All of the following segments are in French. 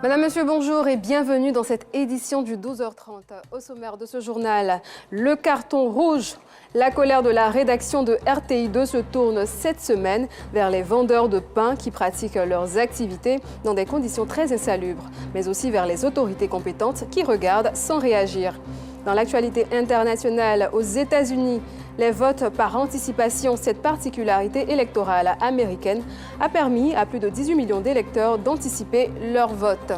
Madame, Monsieur, bonjour et bienvenue dans cette édition du 12h30. Au sommaire de ce journal, le carton rouge. La colère de la rédaction de RTI2 se tourne cette semaine vers les vendeurs de pain qui pratiquent leurs activités dans des conditions très insalubres, mais aussi vers les autorités compétentes qui regardent sans réagir. Dans l'actualité internationale, aux États-Unis, les votes par anticipation, cette particularité électorale américaine, a permis à plus de 18 millions d'électeurs d'anticiper leur vote.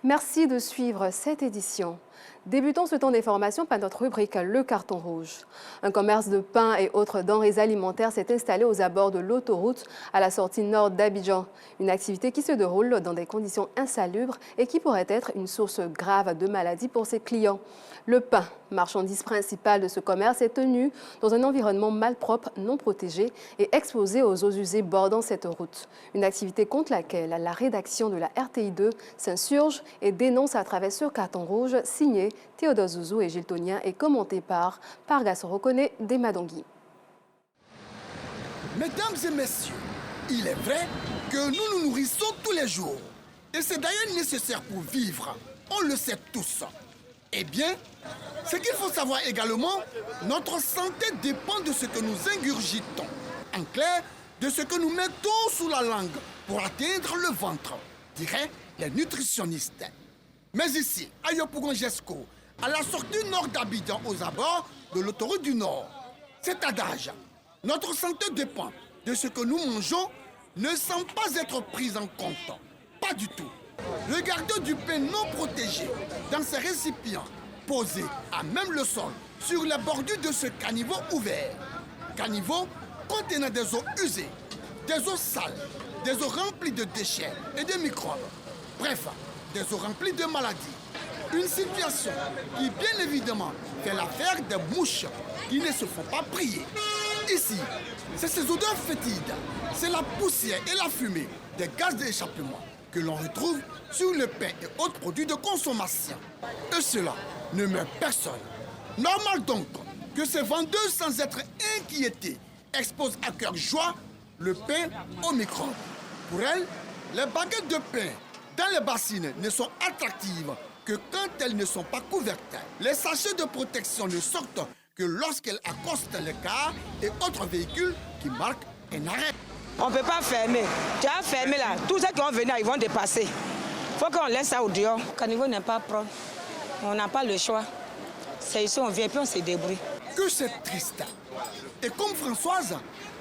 Merci de suivre cette édition. Débutons ce temps d'information par notre rubrique Le Carton Rouge. Un commerce de pain et autres denrées alimentaires s'est installé aux abords de l'autoroute à la sortie nord d'Abidjan. Une activité qui se déroule dans des conditions insalubres et qui pourrait être une source grave de maladies pour ses clients. Le pain, marchandise principale de ce commerce, est tenu dans un environnement malpropre, non protégé et exposé aux eaux usées bordant cette route. Une activité contre laquelle la rédaction de la RTI2 s'insurge et dénonce à travers ce carton rouge signé Théodore Zouzou et Gilles Tonien et commenté par Pargas Rokone Demadongui. Mesdames et messieurs, il est vrai que nous nous nourrissons tous les jours. Et c'est d'ailleurs nécessaire pour vivre. On le sait tous. Eh bien, ce qu'il faut savoir également, notre santé dépend de ce que nous ingurgitons. En clair, de ce que nous mettons sous la langue pour atteindre le ventre, diraient les nutritionnistes. Mais ici, à Yopougon-Jesco, à la sortie nord d'Abidjan, aux abords de l'autoroute du Nord, cet adage, notre santé dépend de ce que nous mangeons, ne semble pas être pris en compte. Pas du tout. Regardez du pain non protégé dans ces récipients posés à même le sol sur les bordures de ce caniveau ouvert. Caniveau contenant des eaux usées, des eaux sales, des eaux remplies de déchets et de microbes. Bref, des eaux remplies de maladies. Une situation qui, bien évidemment, fait l'affaire des mouches qui ne se font pas prier. Ici, c'est ces odeurs fétides, c'est la poussière et la fumée des gaz d'échappement que l'on retrouve sur le pain et autres produits de consommation. Et cela ne meurt personne. Normal donc que ces vendeurs, sans être inquiétés, exposent à cœur joie le pain aux microbes. Pour elles, les baguettes de pain dans les bassines ne sont attractives que quand elles ne sont pas couvertes. Les sachets de protection ne sortent que lorsqu'elles accostent les cars et autres véhicules qui marquent un arrêt. On ne peut pas fermer. Tu as fermé là. Tous ceux qui vont venir, ils vont dépasser. Il faut qu'on laisse ça au dehors. Le caniveau n'est pas propre. On n'a pas le choix. C'est ici, on vient puis on se débrouille. Que c'est triste. Et comme Françoise,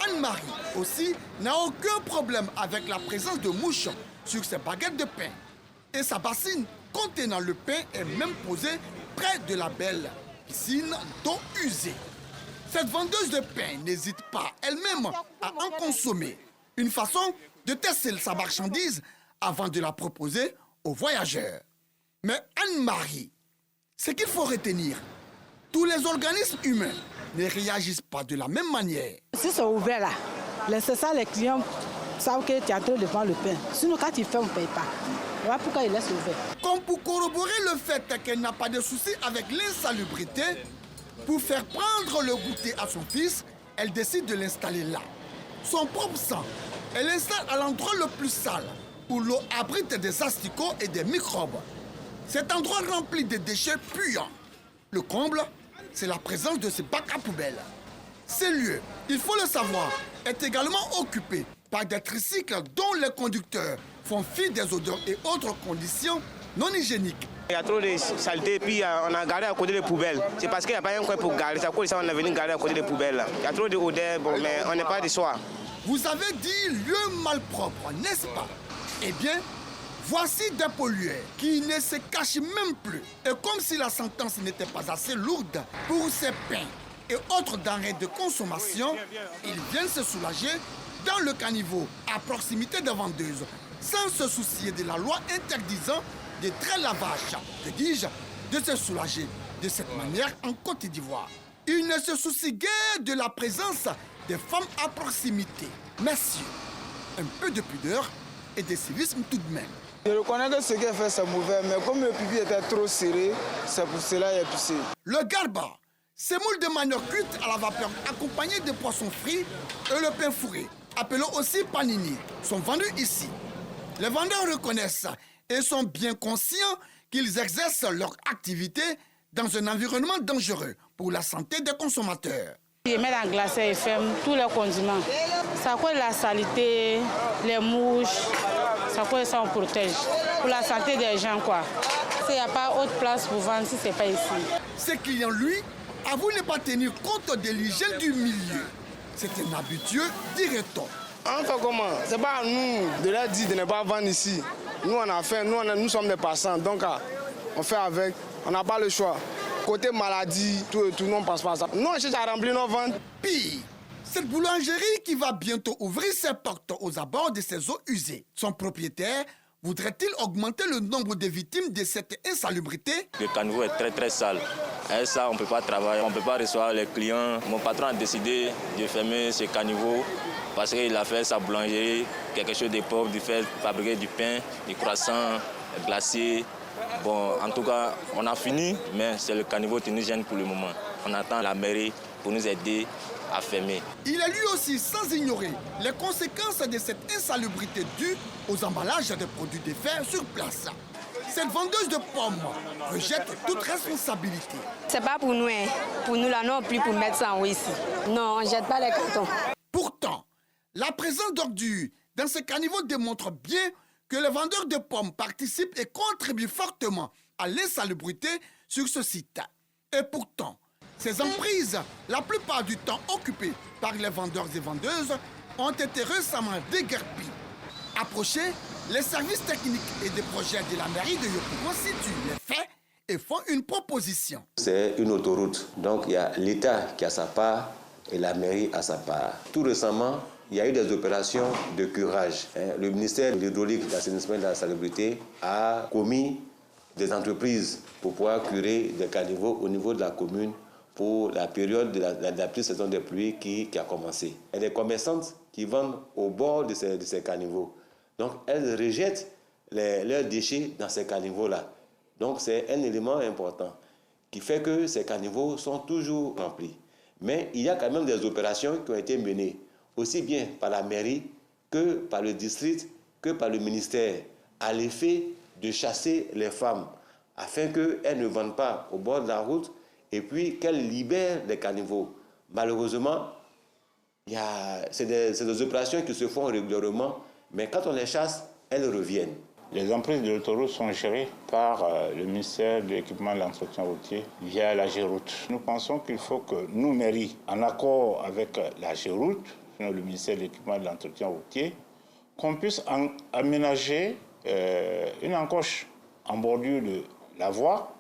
Anne-Marie aussi n'a aucun problème avec la présence de mouches sur ses baguettes de pain. Et sa bassine contenant le pain est même posée près de la belle piscine d'eau usée. Cette vendeuse de pain n'hésite pas elle-même à en consommer. Une façon de tester sa marchandise avant de la proposer aux voyageurs. Mais Anne-Marie, ce qu'il faut retenir, tous les organismes humains ne réagissent pas de la même manière. Si c'est ouvert là, laissez ça, les clients savent que tu es en train de vendre le pain. Sinon, quand tu fais, on ne paye pas. Voilà pourquoi ils laissent ouvert. Comme pour corroborer le fait qu'elle n'a pas de souci avec l'insalubrité, pour faire prendre le goûter à son fils, elle décide de l'installer là. Son propre sang, elle l'installe à l'endroit le plus sale, où l'eau abrite des asticots et des microbes. Cet endroit rempli de déchets puants. Le comble, c'est la présence de ces bacs à poubelles. Ces lieux, il faut le savoir, est également occupé par des tricycles dont les conducteurs font fi des odeurs et autres conditions non hygiéniques. Il y a trop de saleté, puis on a garé à côté des poubelles. C'est parce qu'il n'y a pas un coin pour garer. C'est à cause de ça qu'on est venu garer à côté des poubelles. Il y a trop d'odeurs, bon, mais on n'est pas de soir. Vous avez dit lieu malpropre, n'est-ce pas? Eh bien, voici des pollueurs qui ne se cachent même plus. Et comme si la sentence n'était pas assez lourde pour ces pains et autres denrées de consommation, ils viennent se soulager dans le caniveau à proximité des vendeuses, sans se soucier de la loi interdisant des traits lavages, que dis-je, de se soulager de cette manière en Côte d'Ivoire. Ils ne se soucient guère de la présence des femmes à proximité. Messieurs, un peu de pudeur et de civisme tout de même. Je reconnais que ce qu'elle fait, c'est mauvais, mais comme le pipi était trop serré, c'est pour cela qu'il a toussé. Le garba, semoule de manioc cuite à la vapeur accompagné de poissons frits et le pain fourré, appelé aussi panini, sont vendus ici. Les vendeurs reconnaissent et sont bien conscients qu'ils exercent leur activité dans un environnement dangereux pour la santé des consommateurs. Ils mettent en glace et ferment tous les condiments. Ça cause la saleté, les mouches, ça cause ça on protège. Pour la santé des gens quoi. Il n'y a pas autre place pour vendre si ce n'est pas ici. Ces clients, lui, avouent ne pas tenir compte de l'hygiène du milieu. C'est un habitué, dirait-on. On fait comment? C'est pas à nous de leur dire de ne pas vendre ici. Nous, on a fait, nous sommes des passants, donc on fait avec, on n'a pas le choix. Côté maladie, tout, nous, on ne passe pas ça. Nous, on cherche à remplir nos ventes. Pire, cette boulangerie qui va bientôt ouvrir ses portes aux abords de ses eaux usées. Son propriétaire voudrait-il augmenter le nombre de victimes de cette insalubrité? Le caniveau est très très sale. Et ça, on ne peut pas travailler, on ne peut pas recevoir les clients. Mon patron a décidé de fermer ce caniveau parce qu'il a fait sa boulangerie, quelque chose de pauvre, de faire fabriquer du pain, du croissant, glacé. Bon, en tout cas, on a fini, mais c'est le caniveau qui nous gêne pour le moment. On attend la mairie pour nous aider à fermer. Il est lui aussi sans ignorer les conséquences de cette insalubrité due aux emballages de produits de fer sur place. Cette vendeuse de pommes rejette toute responsabilité. C'est pas pour nous, hein. Pour nous là non plus pour mettre ça en haut ici. Non, on ne jette pas les cartons. Pourtant, la présence d'ordures dans ce caniveau démontre bien que les vendeurs de pommes participent et contribuent fortement à l'insalubrité sur ce site. Et pourtant, ces emprises, la plupart du temps occupées par les vendeurs et vendeuses, ont été récemment déguerpies. Approchés, les services techniques et des projets de la mairie de Yopougon situent les faits et font une proposition. C'est une autoroute, donc il y a l'État qui a sa part et la mairie a sa part. Tout récemment, il y a eu des opérations de curage. Le ministère de l'Hydraulique, de l'Assainissement et de la Salubrité a commis des entreprises pour pouvoir curer des caniveaux au niveau de la commune pour la période de la saison des pluies qui a commencé. Il y a des commerçantes qui vendent au bord de ces caniveaux. Donc, elles rejettent leurs déchets dans ces caniveaux-là. Donc, c'est un élément important qui fait que ces caniveaux sont toujours remplis. Mais il y a quand même des opérations qui ont été menées, aussi bien par la mairie que par le district, que par le ministère, à l'effet de chasser les femmes, afin qu'elles ne vendent pas au bord de la route et puis qu'elles libèrent les caniveaux. Malheureusement, c'est des opérations qui se font régulièrement, mais quand on les chasse, elles reviennent. Les emprises de l'autoroute sont gérées par le ministère de l'Équipement et de l'Entretien routier via la Géroute. Nous pensons qu'il faut que nous, mairies, en accord avec la Géroute, le ministère de l'Équipement et de l'Entretien routier, qu'on puisse aménager une encoche en bordure de la voie,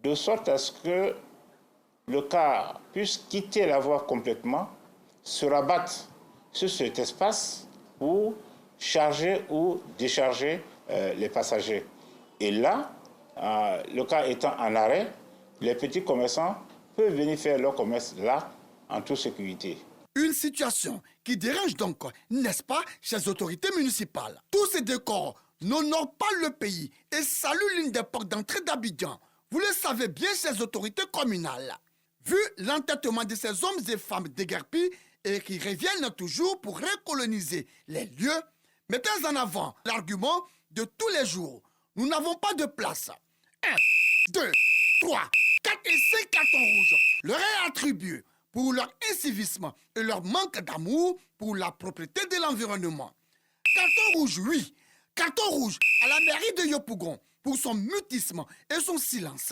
de sorte à ce que le car puisse quitter la voie complètement, se rabattre sur cet espace pour charger ou décharger les passagers. Et là, le car étant en arrêt, les petits commerçants peuvent venir faire leur commerce là, en toute sécurité. Une situation qui dérange donc, n'est-ce pas, chez les autorités municipales. Tous ces décors n'honorent pas le pays et saluent l'une des portes d'entrée d'Abidjan. Vous le savez bien, ces autorités communales. Vu l'entêtement de ces hommes et femmes déguerpis et qui reviennent toujours pour recoloniser les lieux, mettez en avant l'argument de tous les jours. Nous n'avons pas de place. 1, 2, 3, 4 et 5 cartons rouges leur est attribué pour leur incivisme et leur manque d'amour pour la propriété de l'environnement. Carton rouge, oui. Carton rouge à la mairie de Yopougon pour son mutisme et son silence.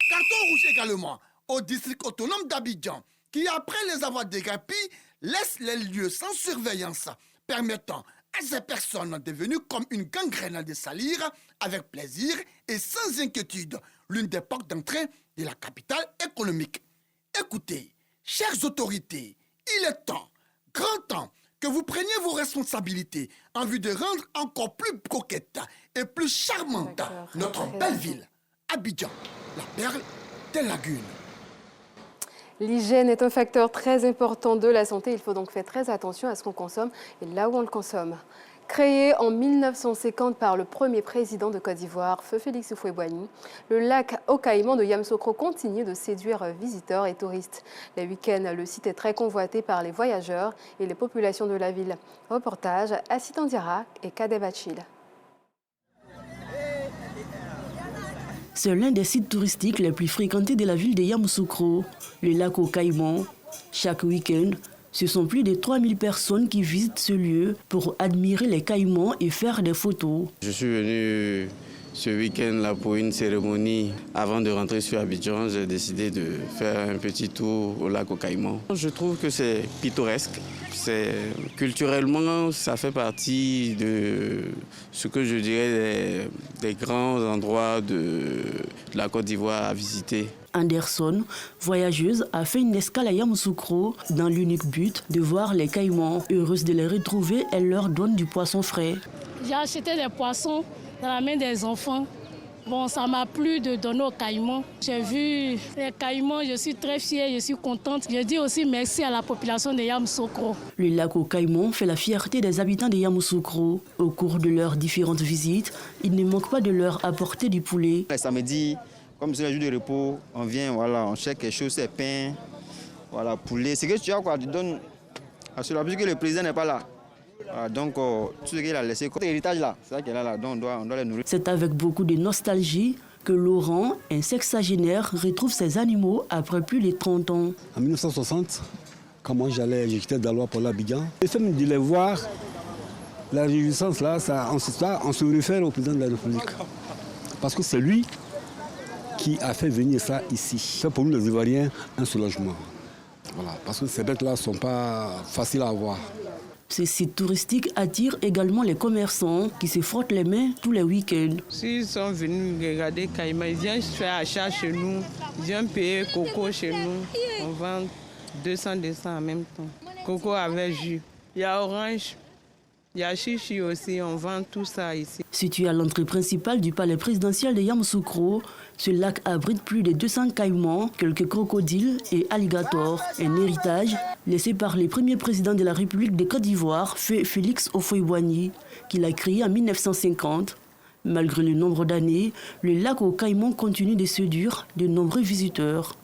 Carton rouge également au district autonome d'Abidjan qui, après les avoir déguerpis, laisse les lieux sans surveillance, permettant à ces personnes devenues comme une gangrène de salir avec plaisir et sans inquiétude l'une des portes d'entrée de la capitale économique. Écoutez, chères autorités, il est temps, grand temps, que vous preniez vos responsabilités en vue de rendre encore plus coquette et plus charmante notre belle ville, Abidjan, la perle des lagunes. L'hygiène est un facteur très important de la santé. Il faut donc faire très attention à ce qu'on consomme et là où on le consomme. Créé en 1950 par le premier président de Côte d'Ivoire, Feu Félix Houphouët-Boigny, le lac au Caïman de Yamoussoukro continue de séduire visiteurs et touristes. Les week-ends, le site est très convoité par les voyageurs et les populations de la ville. Reportage Assita Ndiara et Kadeb Achille. C'est l'un des sites touristiques les plus fréquentés de la ville de Yamoussoukro, le lac aux Caïmans. Chaque week-end, ce sont plus de 3000 personnes qui visitent ce lieu pour admirer les caïmans et faire des photos. Je suis venu ce week-end-là pour une cérémonie. Avant de rentrer sur Abidjan, j'ai décidé de faire un petit tour au lac aux Caïmans. Je trouve que c'est pittoresque. Culturellement, ça fait partie de ce que je dirais des grands endroits de la Côte d'Ivoire à visiter. Anderson, voyageuse, a fait une escale à Yamoussoukro dans l'unique but de voir les caïmans. Heureuse de les retrouver, elle leur donne du poisson frais. J'ai acheté des poissons dans la main des enfants. Bon, ça m'a plu de donner aux caïmans. J'ai vu les caïmans, je suis très fière, je suis contente. Je dis aussi merci à la population de Yamoussoukro. Le lac aux Caïmans fait la fierté des habitants de Yamoussoukro. Au cours de leurs différentes visites, il ne manque pas de leur apporter du poulet. Les samedis, comme c'est le jour de repos, on vient, voilà, on cherche quelque chose, c'est pain, voilà, poulet. C'est que tu as quoi, tu donnes à cela, puisque le président n'est pas là. Voilà, donc, tout ce qu'il a laissé, comme héritage là, c'est ça qu'il a là, donc on doit les nourrir. C'est avec beaucoup de nostalgie que Laurent, un sexagénaire, retrouve ses animaux après plus de 30 ans. En 1960, quand moi j'étais dans la loi pour l'Abidjan, le fait de les voir, la réjouissance là, on se réfère au président de la République. Parce que c'est lui qui a fait venir ça ici. C'est pour nous les Ivoiriens un soulagement. Voilà, parce que ces bêtes-là ne sont pas faciles à avoir. Ces sites touristiques attirent également les commerçants qui se frottent les mains tous les week-ends. S'ils sont venus regarder Caïman, ils viennent faire achat chez nous, ils viennent payer coco chez nous. On vend 200 en même temps. Coco avec jus. Il y a orange, il y a chichi aussi, on vend tout ça ici. Situé à l'entrée principale du palais présidentiel de Yamoussoukro, ce lac abrite plus de 200 caïmans, quelques crocodiles et alligators. Un héritage laissé par les premiers présidents de la République de Côte d'Ivoire, Félix Houphouët-Boigny, qu'il a créé en 1950. Malgré le nombre d'années, le lac aux Caïmans continue de séduire de nombreux visiteurs.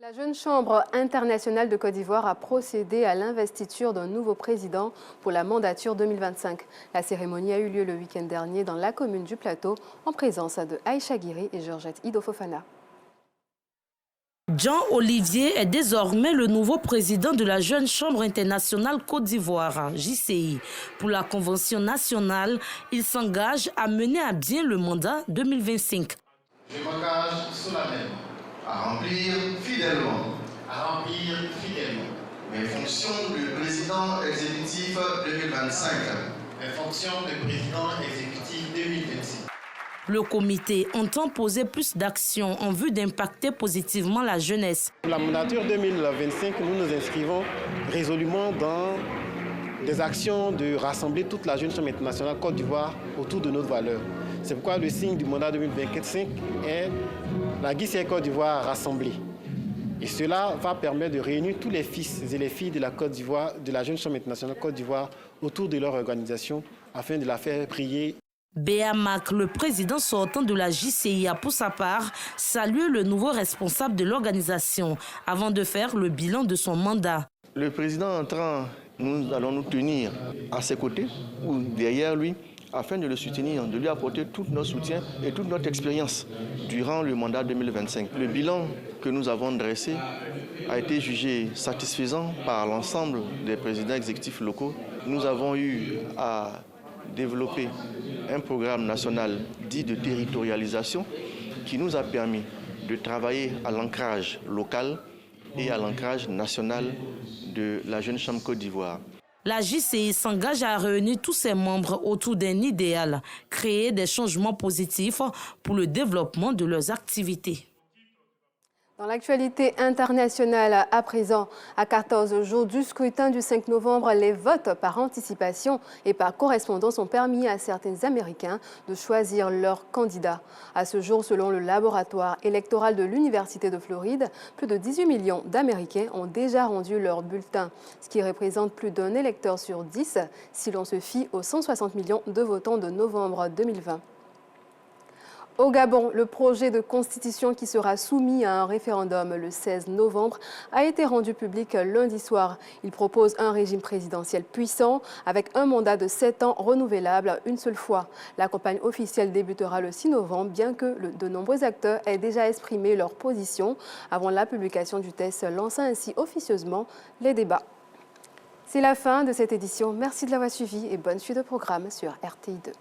La Jeune Chambre internationale de Côte d'Ivoire a procédé à l'investiture d'un nouveau président pour la mandature 2025. La cérémonie a eu lieu le week-end dernier dans la commune du Plateau en présence de Aïcha Guiri et Georgette Ido Fofana. Jean Olivier est désormais le nouveau président de la Jeune Chambre internationale Côte d'Ivoire, JCI. Pour la Convention nationale, il s'engage à mener à bien le mandat 2025. Je m'engage solennellement à remplir fidèlement mes fonctions de président exécutif 2025. Mes fonctions de président exécutif 2026. Le comité entend poser plus d'actions en vue d'impacter positivement la jeunesse. Pour la mandature 2025, nous nous inscrivons résolument dans des actions de rassembler toute la Jeune Chambre internationale Côte d'Ivoire autour de notre valeur. C'est pourquoi le signe du mandat 2025 est la Guy Côte d'Ivoire rassemblée. Et cela va permettre de réunir tous les fils et les filles de la Côte d'Ivoire, de la Jeune Chambre internationale Côte d'Ivoire autour de leur organisation afin de la faire prier. Béa Mac, le président sortant de la JCI, a pour sa part salué le nouveau responsable de l'organisation avant de faire le bilan de son mandat. Le président entrant, nous allons nous tenir à ses côtés ou derrière lui afin de le soutenir, de lui apporter tout notre soutien et toute notre expérience durant le mandat 2025. Le bilan que nous avons dressé a été jugé satisfaisant par l'ensemble des présidents exécutifs locaux. Nous avons eu à développer un programme national dit de territorialisation qui nous a permis de travailler à l'ancrage local et à l'ancrage national de la Jeune Chambre Côte d'Ivoire. La JCI s'engage à réunir tous ses membres autour d'un idéal, créer des changements positifs pour le développement de leurs activités. Dans l'actualité internationale, à présent, à 14 jours du scrutin du 5 novembre, les votes par anticipation et par correspondance ont permis à certains Américains de choisir leur candidat. À ce jour, selon le laboratoire électoral de l'Université de Floride, plus de 18 millions d'Américains ont déjà rendu leur bulletin, ce qui représente plus d'un électeur sur 10 si l'on se fie aux 160 millions de votants de novembre 2020. Au Gabon, le projet de constitution qui sera soumis à un référendum le 16 novembre a été rendu public lundi soir. Il propose un régime présidentiel puissant avec un mandat de 7 ans renouvelable une seule fois. La campagne officielle débutera le 6 novembre, bien que de nombreux acteurs aient déjà exprimé leur position avant la publication du texte, lançant ainsi officieusement les débats. C'est la fin de cette édition. Merci de l'avoir suivi et bonne suite de programme sur RTI2.